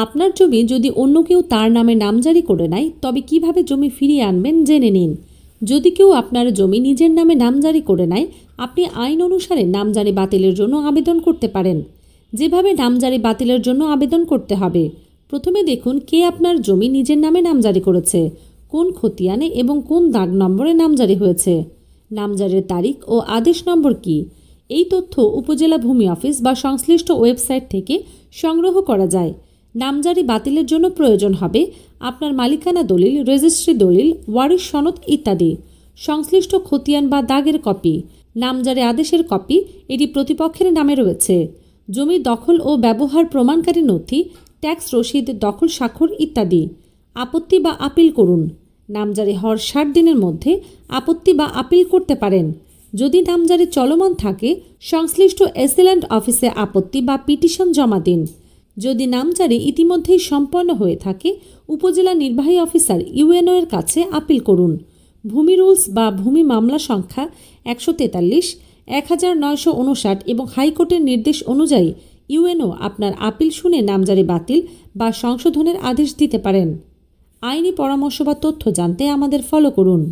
আপনার জমি যদি অন্য কেউ তার নামে নামজারি করে নেয় তবে কিভাবে জমি ফিরিয়ে আনবেন জেনে নিন। যদি কেউ আপনার জমি নিজের নামে নামজারি করে নেয়, আপনি আইন অনুসারে নামজারি বাতিলের জন্য আবেদন করতে পারেন। যেভাবে নামজারি বাতিলের জন্য আবেদন করতে হবে, প্রথমে দেখুন কে আপনার জমি নিজের নামে নামজারি করেছে, কোন খতিয়ানে এবং কোন দাগ নম্বরে নামজারি হয়েছে, নামজারির তারিখ ও আদেশ নম্বর কী। এই তথ্য উপজেলা ভূমি অফিস বা সংশ্লিষ্ট ওয়েবসাইট থেকে সংগ্রহ করা যায়। নামজারি বাতিলের জন্য প্রয়োজন হবে আপনার মালিকানা দলিল, রেজিস্ট্রি দলিল, ওয়ারিশ সনদ ইত্যাদি, সংশ্লিষ্ট খতিয়ান বা দাগের কপি, নামজারি আদেশের কপি, এটি প্রতিপক্ষের নামে রয়েছে, জমি দখল ও ব্যবহার প্রমাণকারী নথি, ট্যাক্স রসিদ, দখল স্বাক্ষর ইত্যাদি। আপত্তি বা আপিল করুন। নামজারি হওয়ার 60 দিনের মধ্যে আপত্তি বা আপিল করতে পারেন। যদি নামজারি চলমান থাকে, সংশ্লিষ্ট এসিল্যান্ড অফিসে আপত্তি বা পিটিশন জমা দিন। যদি নামজারি ইতিমধ্যেই সম্পন্ন হয়ে থাকে, উপজেলা নির্বাহী অফিসার ইউএনও এর কাছে আপিল করুন। ভূমি রুলস বা ভূমি মামলা সংখ্যা 143, 1959 এবং হাইকোর্টের নির্দেশ অনুযায়ী ইউএনও আপনার আপিল শুনে নামজারি বাতিল বা সংশোধনের আদেশ দিতে পারেন। আইনি পরামর্শ বা তথ্য জানতে আমাদের ফলো করুন।